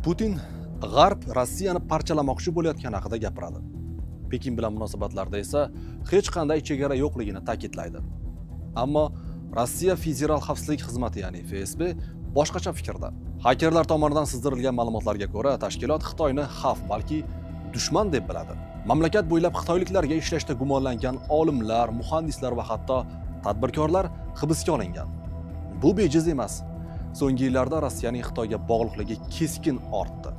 Putin G'arb Rossiyani parchalamoqchi bo'layotgani haqida gapiradi. Pekin bilan munosabatlarda esa hech qanday chegara yo'qligini ta'kidlaydi. Ammo Rossiya Federal xavfsizlik xizmati, ya'ni FSB, boshqacha fikrda. Hakerlar tomonidan sizdirilgan ma'lumotlarga ko'ra, tashkilot Xitoyni xavf, balki dushman deb biladi. Mamlakat bo'ylab xitoyliklarga ishlashda gumonlangan olimlar, muhandislar va hatto tadbirkorlar hibsga olingan. Bu bejiz emas. So'nggi yillarda Rossiyaning Xitoyga bog'liqligi keskin ortdi.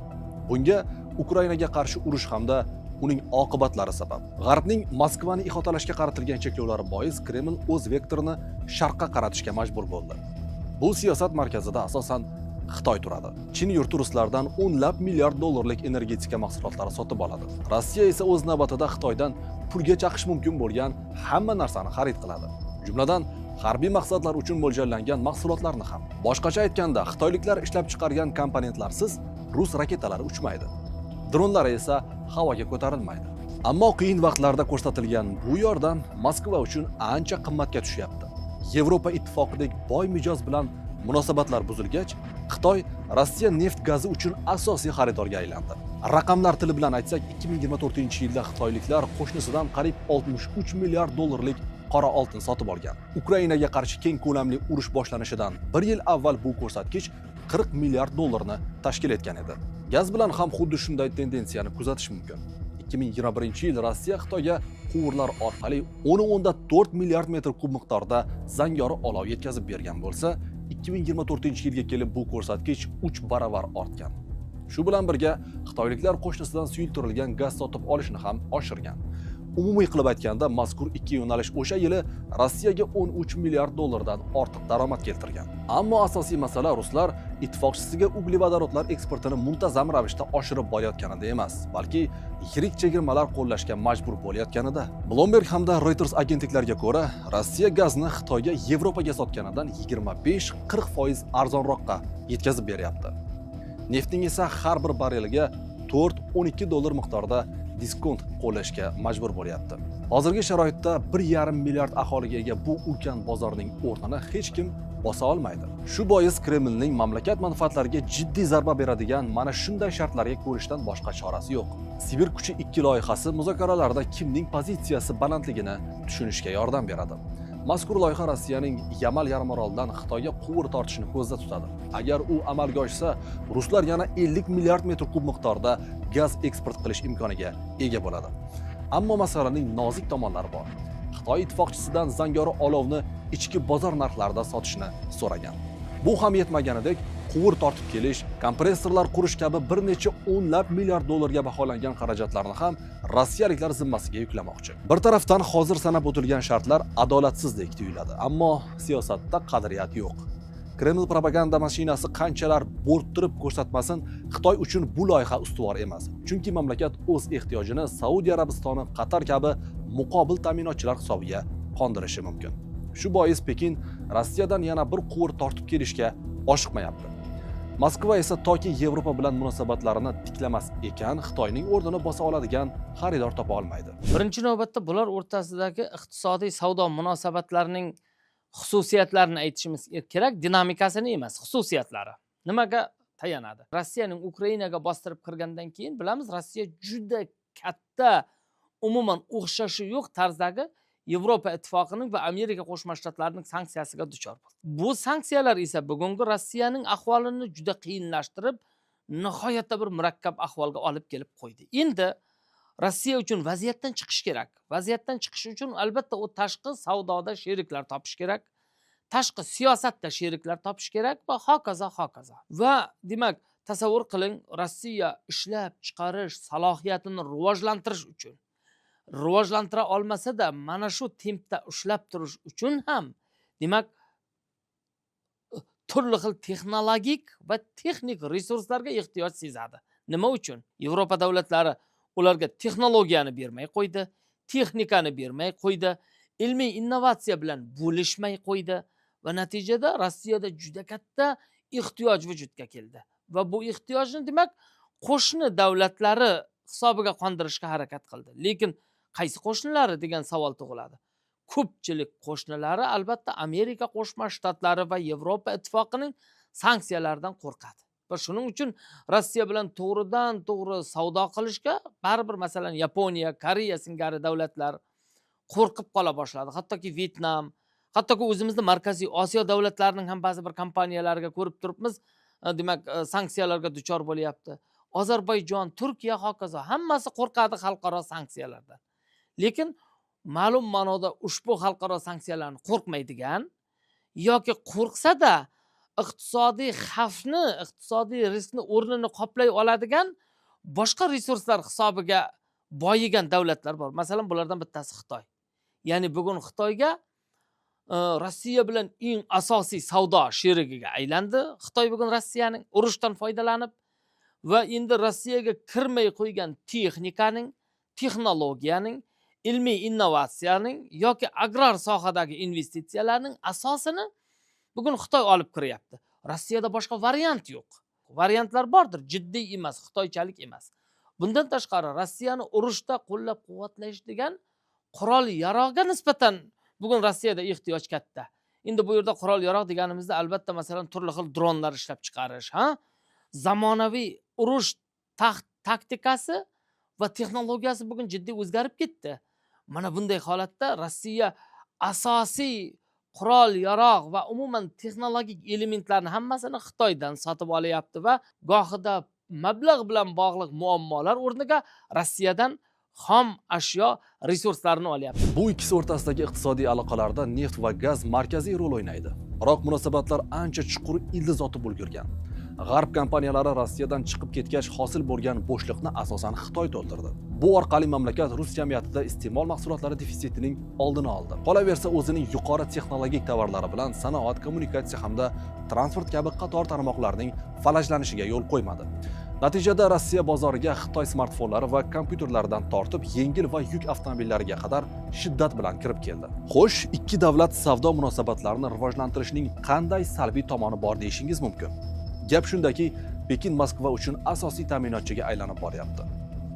Bunga Ukrainaga qarshi urush hamda uning oqibatlari sabab. G'arbning Moskvani ihotalashga qaratilgan cheklovlari bois Kreml o'z vektorini sharqqa qaratishga majbur bo'ldi. Bu siyosat markazida asosan Xitoy turadi. Chin yurti ruslardan o'nlab milliard dollarlik energetika mahsulotlari sotib oladi. Rossiya esa o'z navbatida Xitoydan pulga chaqish mumkin bo'lgan hamma narsani xarid qiladi. Jumladan harbiy maqsadlar uchun mo'ljallangan mahsulotlarni ham. Boshqacha aytganda, xitoyliklar ishlab chiqargan komponentlarsiz rus raketalari uchmaydi. Dronlar esa havoga ko'tarilmaydi. Ammo qiyin vaqtlarda ko'rsatilgan bu yordam Moskva uchun ancha qimmatga tushyapti. Yevropa ittifoqidek boy mijoz bilan munosabatlar buzilgach, Xitoy Rossiya neft gazi uchun asosiy xaridorga aylandi. Raqamlar tili bilan aytsak, 2024-yilda xitoyliklar qo'shnisidan qariyb 63 milliard dollarlik qora oltin sotib olgan. Ukrainaga qarshi keng ko'lamli urush boshlanishidan 1 yil avval bu ko'rsatkich 40 milliard dollarni tashkil etgan edi. Gaz bilan ham xuddi shunday tendensiyani kuzatish mumkin. 2021-yil Rossiya Xitoyga quvurlar orqali 10.4 milliard metr kub miqdorda zangori olov yetkazib bergan bo'lsa, 2024-yilga kelib bu ko'rsatkich 3 baravar ortgan. Shu bilan birga xitoyliklar qo'shnisidan suyultirilgan gaz sotib olishni ham oshirgan. Umumiy qilib aytganda, mazkur ikki yo'nalish o'sha yili Rossiyaga 13 milliard dollardan ortiq daromad keltirgan. Ammo asosiy masala ruslar ittifoqchisiga uglevodorodlar eksportini muntazam ravishda oshirib borayotganida emas, balki yirik chegirmalar qo'llashga majbur bo'layotganida. Bloomberg hamda Reuters agentliklariga ko'ra, Rossiya gazni Xitoyga Yevropaga sotganidan 25-40% arzonroqqa yetkazib beryapti. Neftning esa har bir barreliga 4-12 dollar miqdorida diskont qo'llashga majbur bo'lyapti. Hozirgi sharoitda 1,5 milliard aholiga ega bu ulkan bozorning o'rnini hech kim bosa olmaydi. Shu bois Kremlning mamlakat manfaatlariga jiddiy zarba beradigan mana shunday shartlarga ko'rishdan boshqa chorasi yo'q. Sibir kuchi 2 loyihasi muzokaralarda kimning pozitsiyasi balandligini tushunishga yordam beradi. Mazkur loyiha Rossiyaning Yamal yarimorolidan Xitoyga quvur tortishni ko'zda tutadi. Agar u amalga oshsa, ruslar yana 50 milliard metr kub miqdorda gaz eksport qilish imkoniga ega bo'ladi. Ammo masalaning nozik tomonlari bor. Xitoy ittifoqchisidan zangori olovni ichki bozor narxlarida sotishni so'ragan. Bu ham yetmaganidek, quvur tortib kelish, kompressorlar qurish kabi bir necha o'nlab milliard dollarga baholangan xarajatlarni ham rossiyaliklar zimmasiga yuklamoqchi. Bir tarafdan hozir sanab o'tilgan shartlar adolatsizdek tuyuladi, ammo siyosatda qadriyat yo'q. Kreml propaganda mashinasi qanchalar bo'rttirib ko'rsatmasin, Xitoy uchun bu loyiha ustuvor emas. Chunki mamlakat o'z ehtiyojini Saudiya Arabistoni, Qatar kabi muqobil ta'minotchilar hisobiga qondirishi mumkin. Shu bois Pekin Rossiyadan yana bir quvur tortib kelishga oshiqmayapti. Moskva esa toki Yevropa bilan munosabatlarini tiklamas ekan, Xitoyning o'rnini bosa oladigan xaridor topa olmaydi. Birinchi navbatda bular o'rtasidagi iqtisodiy savdo munosabatlarining xususiyatlarini aytishimiz kerak, dinamikasini emas, xususiyatlari. Nimaga tayanadi? Rossiyaning Ukrainaga bostirib kirgandan keyin bilamiz, Rossiya juda katta, umuman o'xshashi yo'q tarzdagi Yevropa ittifoqining va Amerika Qo'shma Shtatlarining sanksiyasiga duchor bo'ldi. Bu sanksiyalar esa bugungi Rossiyaning ahvolini juda qiyinlashtirib, nihoyatda bir murakkab ahvolga olib kelib qo'ydi. Endi Rossiya uchun vaziyatdan chiqish kerak. Vaziyatdan chiqish uchun albatta u tashqi savdoda sheriklar topish kerak, tashqi siyosatda sheriklar topish kerak va hokazo hokazo. Va demak, tasavvur qiling, Rossiya ishlab chiqarish salohiyatini rivojlantirish uchun, rivojlantira olmasa-da mana shu tempda ushlab turish uchun ham demak turli xil texnologik va texnik resurslarga ehtiyoj sezadi. Nima uchun? Yevropa davlatlari ularga texnologiyani bermay qo'ydi, texnikani bermay qo'ydi, ilmiy innovatsiya bilan bo'lishmay qo'ydi va natijada Rossiyada juda katta ehtiyoj vujudga keldi. Va bu ehtiyojni demak qo'shni davlatlari hisobiga qondirishga harakat qildi. Lekin qaysi qo'shnilari degan savol tug'iladi. Ko'pchilik qo'shnilari albatta Amerika Qo'shma Shtatlari va Yevropa ittifoqining sanksiyalaridan qo'rqadi. va shuning uchun Rossiya bilan to'g'ridan to'g'ri savdo qilishga baribir masalan Yaponiya, Koreya singari davlatlar qo'rqib qola boshladi. Hattoki Vyetnam, hattoki o'zimizning Markaziy Osiyo davlatlarining ham ba'zi bir kompaniyalariga ko'rib turibmiz, demak, sanksiyalarga duchor bo'lyapti. Ozarbayjon, Turkiya hokazo hammasi qo'rqadi xalqaro sanksiyalardan. Lekin ma'lum ma'noda ushbu xalqaro sanksiyalarni qo'rqmaydigan yoki qo'rqsa-da iqtisodiy xavfni, iqtisodiy riskni o'rnini qoplay oladigan boshqa resurslar hisobiga boyigan davlatlar bor. Masalan, bulardan bittasi Xitoy. Ya'ni bugun Xitoyga Rossiya bilan eng asosiy savdo sherigiga aylandi. Xitoy bugun Rossiyaning urushdan foydalanib va endi Rossiyaga kirmay qo'ygan texnikaning, texnologiyaning, ilmiy innovatsiyaning yoki agrar sohadagi investitsiyalarning asosini bugun Xitoy olib kiryapti. Rossiyada boshqa variant yo'q. Variantlar bordir, jiddiy emas, Xitoychalik emas. Bundan tashqari Rossiyani urushda qo'llab-quvvatlash degan qurol yarog'ga nisbatan bugun Rossiyada ehtiyoj katta. Endi bu yerda qurol yarog' deganimizda albatta masalan turli xil dronlar ishlab chiqarish, zamonaviy urush taktikasi va texnologiyasi bugun jiddiy o'zgarib ketdi. Mana bunday holatda Rossiya asosiy qurol yarog' va umuman texnologik elementlarni hammasini Xitoydan sotib olyapti va gohida mablag' bilan bog'liq muammolar o'rniga Rossiyadan xom ashyo resurslarini olyapti. Bu ikkisi o'rtasidagi iqtisodiy aloqalarda neft va gaz markaziy rol o'ynaydi. Biroq munosabatlar ancha chuqur ildiz otib ulgurgan. G'arb kompaniyalari Rossiyadan chiqib ketgach hosil bo'lgan bo'shliqni asosan Xitoy to'ldirdi. Bu orqali mamlakat rus jamiyatida iste'mol mahsulotlari defitsitining oldini oldi. Qolaversa, o'zining yuqori texnologik tovarlari bilan sanoat, kommunikatsiya hamda transport kabi qator tarmoqlarning falajlanishiga yo'l qo'ymadi. Natijada Rossiya bozoriga Xitoy smartfonlari va kompyuterlaridan tortib, yengil va yuk avtomobillariga qadar shiddat bilan kirib keldi. Xo'sh, ikki davlat savdo munosabatlarini rivojlantirishning qanday salbiy tomoni bor deyishingiz mumkin. Gap shundaki, Pekin Moskva uchun asosiy ta'minotchiga aylanib boryapti.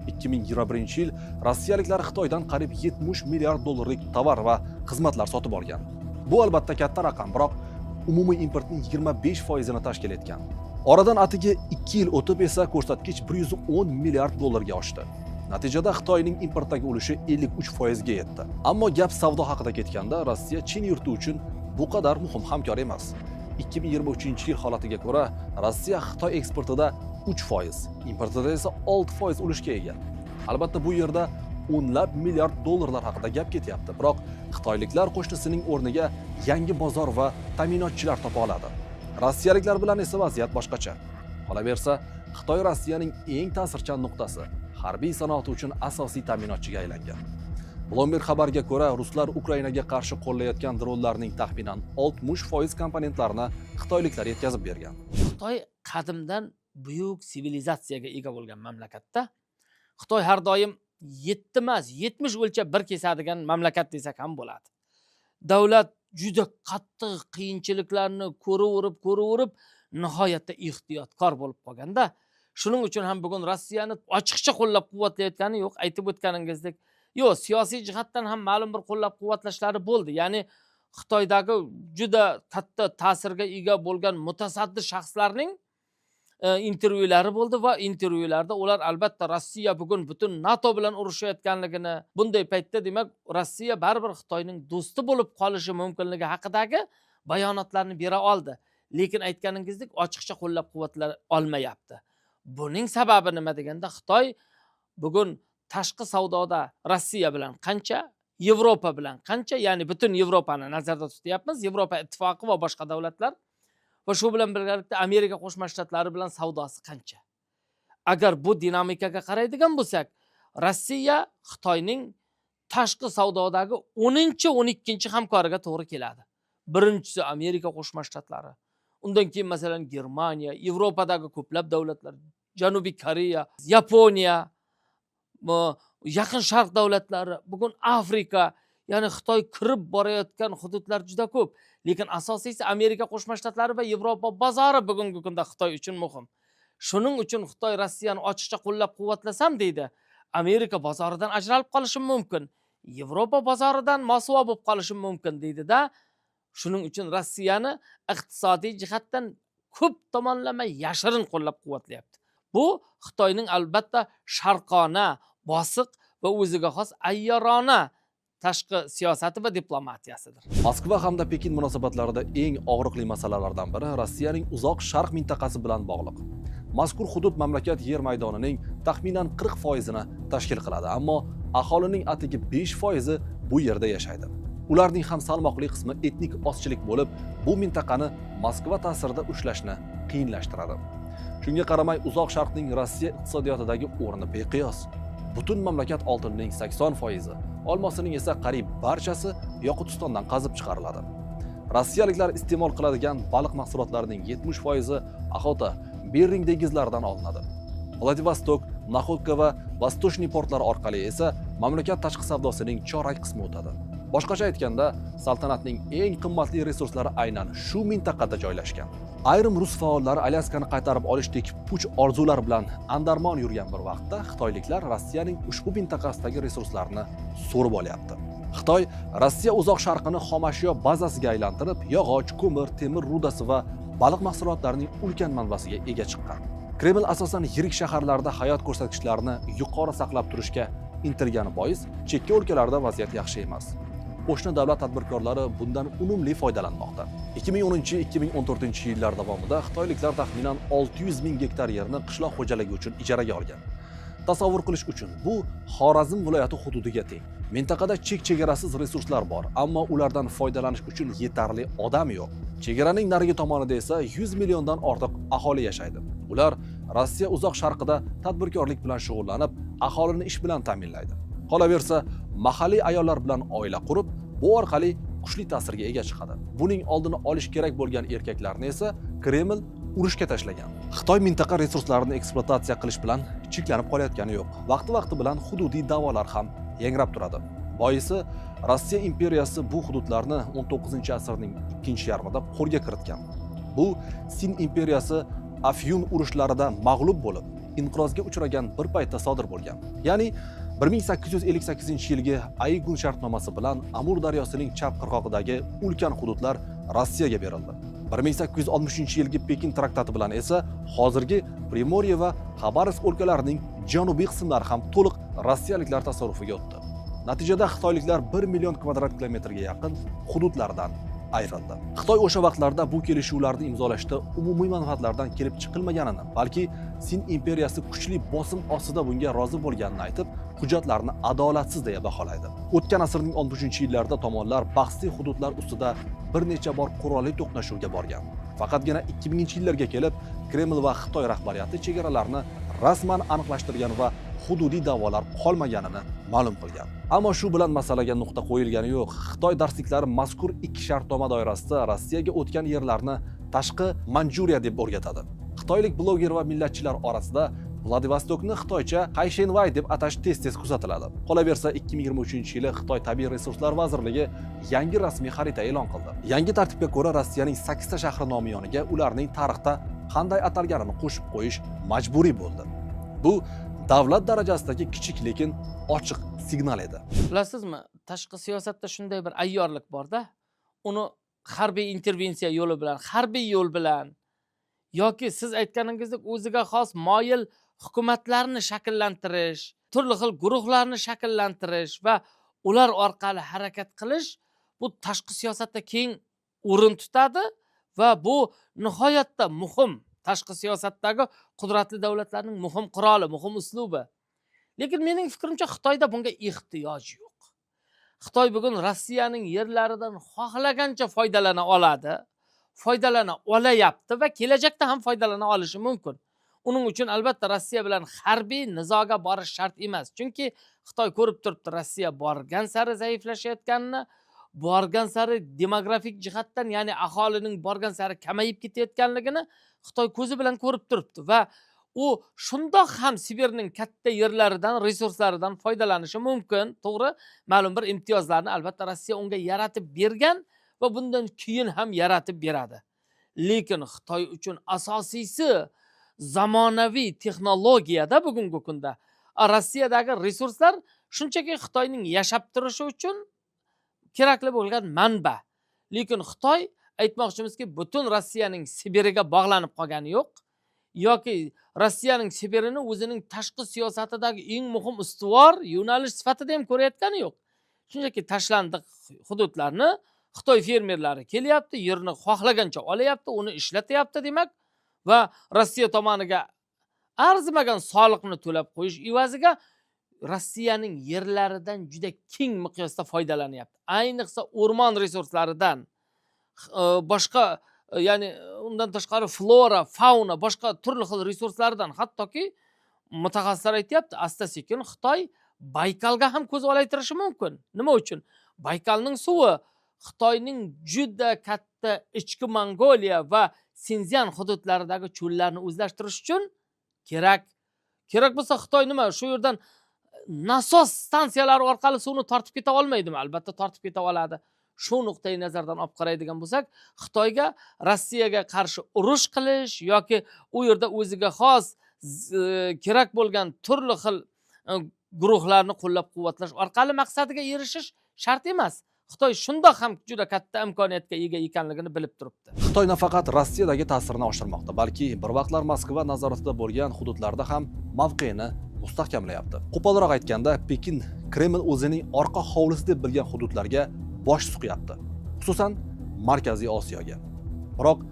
2021-yil rossiyaliklar Xitoydan qariyb 70 milliard dollarlik tovar va xizmatlar sotib olgan. Bu albatta katta raqam, biroq umumiy importning 25%ni tashkil etgan. Oradan atigi 2 yil o'tib esa ko'rsatkich 110 milliard dollarga oshdi. Natijada Xitoyning importdagi ulushi 53% ga yetdi. Ammo gap savdo haqida ketganda, Rossiya Chin yurti uchun bu qadar muhim hamkor emas. 2023-yil holatiga ko'ra, Rossiya Xitoy eksportida 3%, importida esa 6% ulushga ega. Albatta bu yerda o'nlab milliard dollarlar haqida gap ketyapti. Biroq xitoyliklar qo'shnisining o'rniga yangi bozor va ta'minotchilar topa oladi. Rossiyaliklar bilan esa vaziyat boshqacha. Qolaversa, Xitoy Rossiyaning eng ta'sirchan nuqtasi, harbiy sanoat uchun asosiy ta'minotchiga aylangan. Bloomberg xabariga ko'ra, ruslar Ukrainaga qarshi qo'llayotgan dronlarning taxminan 60% komponentlarini xitoyliklar yetkazib bergan. Xitoy qadimdan buyuk sivilizatsiyaga ega bo'lgan mamlakatda Xitoy har doim 7 emas, 70 o'lchab bir kesadigan mamlakat desak ham bo'ladi. Davlat juda qattiq qiyinchiliklarni ko'raverib, nihoyatda ehtiyotkor bo'lib qolganda, shuning uchun ham bugun Rossiyani ochiqcha qo'llab-quvvatlayotgani yo'q, aytib o'tganingizdek. Yo'q, siyosiy jihatdan ham ma'lum bir qo'llab-quvvatlashlari bo'ldi. Ya'ni Xitoydagi juda katta ta'sirga ega bo'lgan mutasaddi shaxslarning intervyulari bo'ldi va intervyularda ular albatta Rossiya bugun butun NATO bilan urushayotganligini, bunday paytda demak Rossiya baribir Xitoyning do'sti bo'lib qolishi mumkinligi haqidagi bayonotlarni bera oldi. Lekin aytganingizdek ochiqcha qo'llab-quvvatlay olmayapti. Buning sababi nima deganda, Xitoy bugun tashqi savdoda Rossiya bilan qancha, Yevropa bilan qancha, ya'ni butun Yevropani nazarda tutyapmiz, Yevropa ittifoqi va boshqa davlatlar va shu bilan birgalikda Amerika Qo'shma Shtatlari bilan savdosi qancha. Agar bu dinamikaga qaraydigan bo'lsak, Rossiya Xitoyning tashqi savdodagi 10-12 hamkoriga to'g'ri keladi. Birinchisi Amerika Qo'shma Shtatlari. Undan keyin masalan Germaniya, Yevropadagi ko'plab davlatlar, Janubiy Koreya, Yaponiya, Yaqin Sharq davlatlari, bugun Afrika, ya'ni Xitoy kirib borayotgan hududlar juda ko'p. Lekin asosiysi Amerika Qo'shma Shtatlari va Yevropa bozori bugungi kunda Xitoy uchun muhim. Shuning uchun Xitoy Rossiyani ochiqcha qo'llab-quvvatlasam deydi, Amerika bozoridan ajralib qolishim mumkin, Yevropa bozoridan mosuvo bo'lib qolishim mumkin deydi-da. Shuning uchun Rossiyani iqtisodiy jihatdan ko'p tomonlama yashirin qo'llab-quvvatlayapti. Bu Xitoyning albatta sharqona, bosiq va o'ziga xos ayyorona tashqi siyosati va diplomatiyasidir. Moskva hamda Pekin munosabatlarida eng og'riqli masalalardan biri Rossiyaning uzoq sharq mintaqasi bilan bog'liq. Mazkur hudud mamlakat yer maydonining taxminan 40% tashkil qiladi, ammo aholining atigi 5% bu yerda yashaydi. Ularning ham salmoqli qismi etnik ozchilik bo'lib, bu mintaqani Moskva ta'sirida ushlashni qiyinlashtiradi. Shunga qaramay, uzoq sharqning Rossiya iqtisodiyotidagi o'rni beqiyos. Butun mamlakat oltinining 80%, olmosining esa qariyb barchasi Yoqutistondan qazib chiqariladi. Rossiyaliklar iste'mol qiladigan baliq mahsulotlarining 70% Axota, Bering dengizlaridan olinadi. Vladivostok, Naxodka va Vostochniy portlari orqali esa mamlakat tashqi savdosining chorak qismi o'tadi. Boshqacha aytganda, saltanatning eng qimmatli resurslari aynan shu mintaqada joylashgan. Ayrim rus faollari Alyaskani qaytarib olishdek puch orzular bilan andarmon yurgan bir vaqtda xitoyliklar Rossiyaning ushbu mintaqasidagi resurslarini so'rib olyapti. Xitoy Rossiya uzoq sharqini xomashyo bazasiga aylantirib, yog'och, ko'mir, temir rudasi va baliq mahsulotlarining ulkan manbasiga ega chiqqan. Kreml asosan yirik shaharlarda hayot ko'rsatkichlarini yuqori saqlab turishga intilgani bois, chekka o'lkalarda vaziyat yaxshi emas. Qo'shni davlat tadbirkorlari bundan unumli foydalanmoqda. 2010-2014-yillar davomida xitoyliklar taxminan 600 ming gektar yerni qishloq xo'jaligi uchun ijaraga olgan. Tasavvur qilish uchun, bu Xorazm viloyati hududiga teng. Mintaqada chek-chegarasiz resurslar bor, ammo ulardan foydalanish uchun yetarli odam yo'q. Chegaraning narigi tomonida esa 100 milliondan ortiq aholi yashaydi. Ular Rossiya uzoq sharqida tadbirkorlik bilan shug'ullanib, aholini ish bilan ta'minlaydi. Qolaversa, mahalliy ayollar bilan oila qurib, bu orqali kuchli ta'sirga ega chiqadi. Buning oldini olish kerak bo'lgan erkaklarni esa Kreml urushga tashlagan. Xitoy mintaqa resurslarini ekspluatatsiya qilish bilan cheklanib qolayotgani yo'q. Vaqti bilan hududiy da'volar ham yangrab turadi. Boisi, Rossiya imperiyasi bu hududlarni 19-asrning ikkinchi yarmida qo'lga kiritgan. Bu Sin imperiyasi Afyun urushlarida mag'lub bo'lib, inqirozga uchragan bir paytda sodir bo'lgan. Ya'ni 1858-yilgi Aygun shartnomasi bilan Amur daryosining chap qirg'og'idagi ulkan hududlar Rossiyaga berildi. 1860-yilgi Pekin traktati bilan esa hozirgi Primorye va Xabarovsk o'lkalarining janubiy qismlari ham to'liq rossiyaliklar tasarrufiga o'tdi. Natijada xitoyliklar 1 million kvadrat kilometrga yaqin hududlardan ayrildi. Xitoy o'sha vaqtlarda bu kelishuvlarni imzolashda umumiy manfaatlardan kelib chiqilmaganini, balki Sin imperiyasi kuchli bosim ostida bunga rozi bo'lganini aytib, hujjatlarni adolatsiz deya baholaydi. O'tgan asrning 60-yillarida tomonlar bahsli hududlar ustida bir necha bor qurolli to'qnashuvga borgan. Faqatgina 2000-yillarga kelib Kreml va Xitoy rahbariyati chegaralarni rasman aniqlashtirgan va hududiy da'volar qolmaganini ma'lum qilgan. Ammo shu bilan masalaga nuqta qo'yilgani yo'q. Xitoy darsliklari mazkur ikki shartnoma doirasida Rossiyaga o'tgan yerlarni tashqi Manjuriya deb o'rgatadi. Xitoylik bloger va millatchilar orasida Vladivostokni xitoycha Hayshenvay deb atash tez-tez kuzatiladi. Qolaversa, 2023-yili Xitoy Tabiiy resurslar vazirligi yangi rasmiy xarita e'lon qildi. Yangi tartibga ko'ra Rossiyaning 8 ta shahri nomi yoniga ularning tarixda qanday atalganini qo'shib qo'yish majburiy bo'ldi. Bu davlat darajasidagi kichik lekin ochiq signal edi. Bilasizmi, tashqi siyosatda shunday bir ayyorlik borda, uni harbiy intervensiya yo'li bilan, harbiy yo'l bilan yoki siz aytganingizdek o'ziga xos moyil hukumatlarni shakllantirish, turli xil guruhlarni shakllantirish va ular orqali harakat qilish bu tashqi siyosatda keng o'rin tutadi va bu nihoyatda muhim tashqi siyosatdagi qudratli davlatlarning muhim quroli, muhim uslubi. Lekin mening fikrimcha Xitoyda bunga ehtiyoj yo'q. Xitoy bugun Rossiyaning yerlaridan xohlagancha foydalana oladi, foydalana olayapti va kelajakda ham foydalana olishi mumkin. Uning uchun albatta Rossiya bilan harbiy nizoga borish shart emas. Chunki Xitoy ko'rib turibdi, Rossiya borgan sari zaiflashayotganini, borgan sari demografik jihatdan, ya'ni aholining borgan sari kamayib ketayotganligini Xitoy ko'zi bilan ko'rib turibdi va u shundoq ham Sibirning katta yerlaridan, resurslaridan foydalanishi mumkin. To'g'ri, ma'lum bir imtiyozlarni albatta Rossiya unga yaratib bergan va bundan keyin ham yaratib beradi. Lekin Xitoy uchun asosiysi zamonaviy texnologiyada bugungi kunda Rossiyadagi resurslar shunchaki Xitoyning yashab turishi uchun kerakli bo'lgan manba. Lekin Xitoy aytmoqchimizki, butun Rossiyaning Sibiriga bog'lanib qolgani yo'q, yoki Rossiyaning Sibirini o'zining tashqi siyosatidagi eng muhim ustuvor yo'nalish sifatida ham ko'rayotgani yo'q. Shunchaki tashlandiq hududlarni Xitoy fermerlari kelyapti, yerni xohlagancha olyapti, uni ishlatyapti demak va Rossiya tomoniga arzimagan soliqni to'lab qo'yish evaziga Rossiyaning yerlaridan juda keng miqyosda foydalanyapti. Ayniqsa o'rmon resurslaridan, boshqa ya'ni undan tashqari flora, fauna, boshqa turli xil resurslardan, hattoki mutaxassislar aytayapti, asta-sekin Xitoy Baykalga ham ko'z olaytirishi mumkin. Nima uchun? Baykalning suvi Xitoyning juda katta ichki Mongoliya va Sinzyan hududlaridagi cho'llarni o'zlashtirish uchun kerak. Kerak bo'lsa Xitoy nima? Shu yerdan nasos stansiyalari orqali suvni tortib keta olmaydimi? Albatta tortib keta oladi. Shu nuqtai nazardan olib qaraydigan bo'lsak, Xitoyga Rossiyaga qarshi urush qilish yoki u yerda o'ziga xos kerak bo'lgan turli xil guruhlarni qo'llab-quvvatlash orqali maqsadiga erishish shart emas. Xitoy shundoq ham juda katta imkoniyatga ega ekanligini bilib turibdi. Xitoy nafaqat Rossiyadagi ta'sirini oshirmoqda, balki bir vaqtlar Moskva nazoratida bo'lgan hududlarda ham mavqeini mustahkamlayapti. Qo'polroq aytganda, Pekin Kreml o'zining orqa hovlisi deb bilgan hududlarga bosh suqyapti, xususan Markaziy Osiyoga. Biroq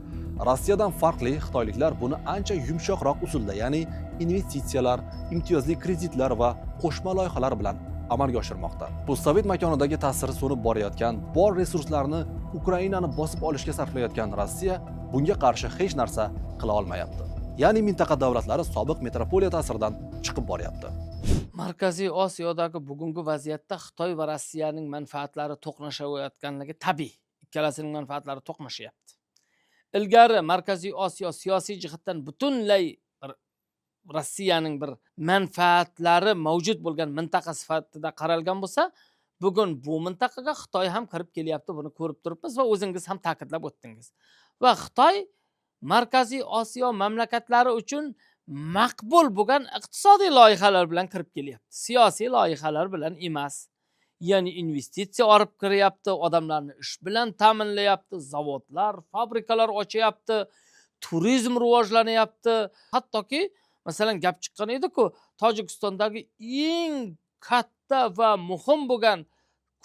Rossiyadan farqli xitoyliklar buni ancha yumshoqroq usulda, ya'ni investitsiyalar, imtiyozli kreditlar va qo'shma loyihalar bilan amalga oshirmoqda. Bu Sovet makonidagi ta'siri so'nib borayotgan bor resurslarni Ukrainani bosib olishga sarflayotgan Rossiya bunga qarshi hech narsa qila olmayapti. Ya'ni mintaqa davlatlari sobiq metropoliya ta'siridan chiqib boryapti. Markaziy Osiyodagi bugungi vaziyatda Xitoy va Rossiyaning manfaatlari to'qnashayotganligi tabiiy. Ikkalasining manfaatlari to'qnashyapti. Ilgari Markaziy Osiyo siyosiy jihatdan butunlay Rossiyaning bir manfaatlari mavjud bo'lgan mintaqa sifatida qaralgan bo'lsa, bugun bu mintaqaga Xitoy ham kirib kelyapti, buni ko'rib turibmiz va o'zingiz ham ta'kidlab o'tdingiz. Va Xitoy Markaziy Osiyo mamlakatlari uchun maqbul bo'lgan iqtisodiy loyihalar bilan kirib kelyapti. Siyosiy loyihalar bilan emas. Ya'ni investitsiya olib kiryapti, odamlarni ish bilan ta'minlayapti, zavodlar, fabrikalar ochyapti, turizm rivojlanyapti. Hattoki masalan gap chiqqan edi-ku, Tojikistondagi eng katta va muhim bo'lgan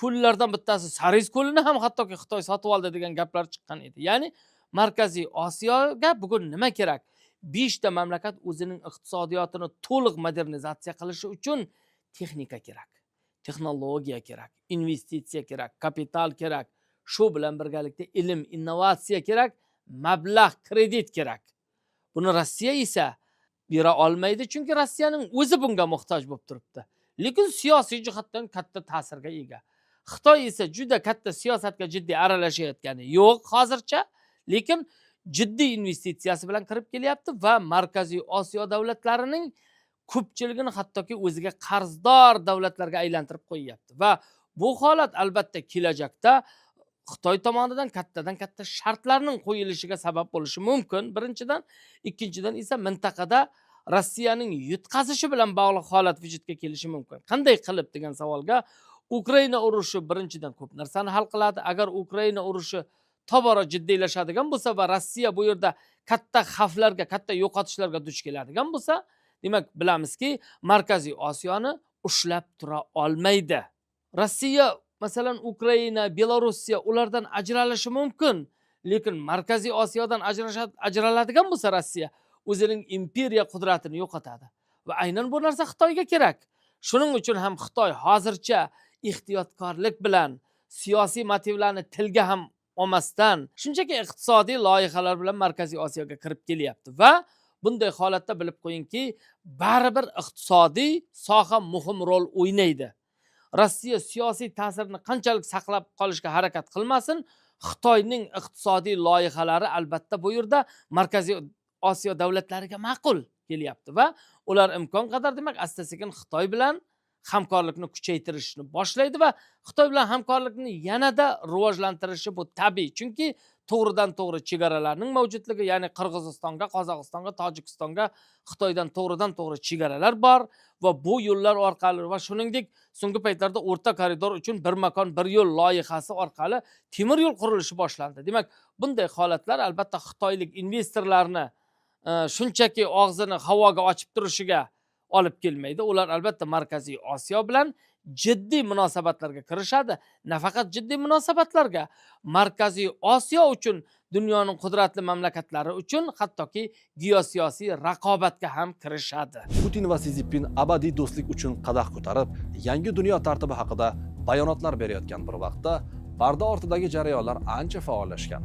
ko'llardan bittasi Sariz ko'lini ham hattoki Xitoy sotib oldi degan gaplar chiqqan edi. Ya'ni Markaziy Osiyoga bugun nima kerak? 5 ta mamlakat o'zining iqtisodiyotini to'liq modernizatsiya qilishi uchun texnika kerak, texnologiya kerak, investitsiya kerak, kapital kerak, shu bilan birgalikda ilm, innovatsiya kerak, mablag', kredit kerak. Buni Rossiya esa bera olmaydi, chunki Rossiyaning o'zi bunga muhtoj bo'lib turibdi. Lekin siyosiy jihatdan katta ta'sirga ega. Xitoy esa juda katta siyosatga jiddiy aralashayotgani yo'q hozircha, lekin jiddiy investitsiyasi bilan kirib kelyapti va Markaziy Osiyo davlatlarining ko'pchiligini hattoki o'ziga qarzdor davlatlarga aylantirib qo'yyapti. Va bu holat albatta kelajakda Xitoy tomonidan katta shartlarning qo'yilishiga sabab bo'lishi mumkin. Birinchidan, ikkinchidan esa mintaqada Rossiyaning yutqazishi bilan bog'liq holat vujudga kelishi mumkin. Qanday qilib degan savolga, Ukraina urushi birinchidan ko'p narsani hal qiladi. Agar Ukraina urushi tobora jiddiylashadigan bo'lsa va Rossiya bu yerda katta xavflarga, katta yo'qotishlarga duch keladigan bo'lsa, demak bilamizki, Markaziy Osiyoni ushlab tura olmaydi. Rossiya masalan Ukraina, Belorussiya ulardan ajralishi mumkin, lekin Markaziy Osiyodan ajraladigan bo'lsa Rossiya o'zining imperiya qudratini yo'qotadi. Va aynan bu narsa Xitoyga kerak. Shuning uchun ham Xitoy hozircha ehtiyotkorlik bilan siyosiy motivlarni tilga ham olmasdan shunchaki iqtisodiy loyihalar bilan Markaziy Osiyoga kirib kelyapti va bunday holatda bilib qo'yingki, baribir iqtisodiy soha muhim rol o'ynaydi. Rossiya siyosiy ta'sirini qanchalik saqlab qolishga harakat qilmasin, Xitoyning iqtisodiy loyihalari albatta bu yerda Markaziy Osiyo davlatlariga ma'qul kelyapti va ular imkon qadar demak asta-sekin Xitoy bilan hamkorlikni kuchaytirishni boshlaydi va Xitoy bilan hamkorlikni yanada rivojlantirishi bu tabiiy. Chunki to'g'ridan to'g'ri chegaralarning mavjudligi, ya'ni Qirg'izistonga, Qozog'istonga, Tojikistonga Xitoydan to'g'ridan to'g'ri chegaralar bor va bu yo'llar orqali va shuningdek so'nggi paytlarda o'rta koridor uchun bir makon bir yo'l loyihasi orqali temir yo'l qurilishi boshlandi. Demak, bunday holatlar albatta xitoylik investorlarni shunchaki og'zini havoga ochib turishiga olib kelmaydi. Ular albatta Markaziy Osiyo bilan jiddiy munosabatlarga kirishadi. Nafaqat jiddiy munosabatlarga, Markaziy Osiyo uchun, dunyoning qudratli mamlakatlari uchun hattoki geosiyosiy raqobatga ham kirishadi. Putin va Si Zinpin abadiy do'stlik uchun qadah ko'tarib, yangi dunyo tartibi haqida bayonotlar berayotgan bir vaqtda parda ortidagi jarayonlar ancha faollashgan.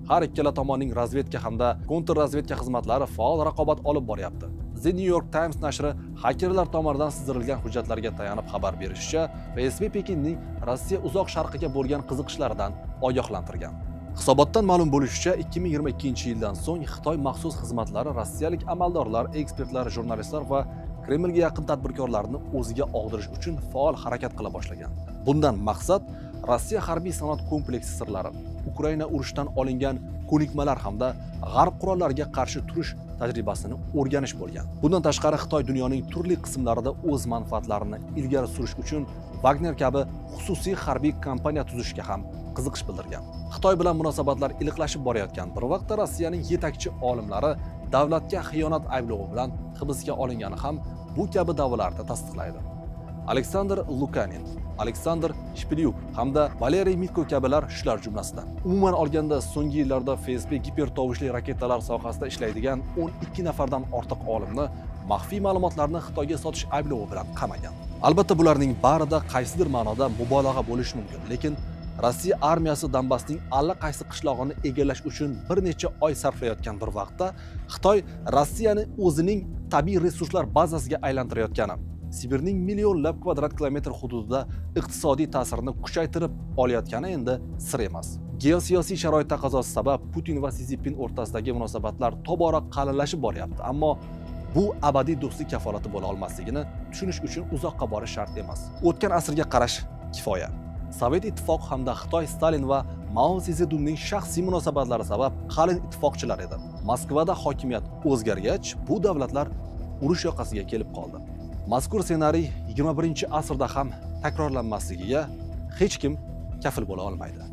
Har ikkala tomonning razvedka hamda kontrrazvedka xizmatlari faol raqobat olib boryapti. The New York Times nashri hakerlar tomonidan sizdirilgan hujjatlarga tayanib xabar berishicha, FSB Pekinning Rossiya uzoq sharqiga bo'lgan qiziqishlaridan ogohlantirgan. Hisobotdan ma'lum bo'lishicha, 2022-yildan so'ng Xitoy maxsus xizmatlari rossiyalik amaldorlar, ekspertlar, jurnalistlar va Kremlga yaqin tadbirkorlarni o'ziga og'dirish uchun faol harakat qila boshlagan. Bundan maqsad Rossiya harbiy sanoat kompleksi sirlari, Ukraina urushidan olingan ko'nikmalar hamda g'arb qurollariga qarshi turish tajribasini o'rganish bo'lgan. Bundan tashqari Xitoy dunyoning turli qismlarida o'z manfaatlarini ilgari surish uchun Wagner kabi xususiy harbiy kompaniya tuzishga ham qiziqish bildirgan. Xitoy bilan munosabatlar iliqlashib borayotgan bir vaqtda Rossiyaning yetakchi olimlari davlatga xiyonat ayblovi bilan hibsga olingani ham bu kabi da'volarni tasdiqlaydi. Aleksandr Lukanin, Aleksandr Shpilyuk hamda Valeriy Mitko kabilar shular jumlasidan. Umuman olganda so'nggi yillarda FSB gipertovushli raketalar sohasida ishlaydigan 12 nafardan ortiq olimni maxfiy ma'lumotlarni Xitoyga sotish ayblovi bilan qamagan. Albatta bularning barida qaysidir ma'noda mubolag'a bo'lishi mumkin, lekin Rossiya armiyasi Donbassning allaqaysi qishlog'ini egallash uchun bir necha oy sarflayotgan bir vaqtda Xitoy Rossiyani o'zining tabiiy resurslar bazasiga aylantirayotgani, Sibirning millionlab kvadrat kilometr hududida iqtisodiy ta'sirini kuchaytirib olayotgani endi sir emas. Geosiyosiy sharoit taqozosi sabab Putin va Si Zinpin o'rtasidagi munosabatlar tobora qalinlashib boryapti, ammo bu abadiy do'stlik kafolati bo'la olmasligini tushunish uchun uzoqqa borish shart emas. O'tgan asrga qarash kifoya. Sovet ittifoqi hamda Xitoy Stalin va Mao Zedunning shaxsiy munosabatlari sabab qalin ittifoqchilar edi. Moskvada hokimiyat o'zgargach, bu davlatlar urush yoqasiga kelib qoldi. Mazkur ssenariy 21-asrda ham takrorlanmasligiga hech kim kafil bo'la olmaydi.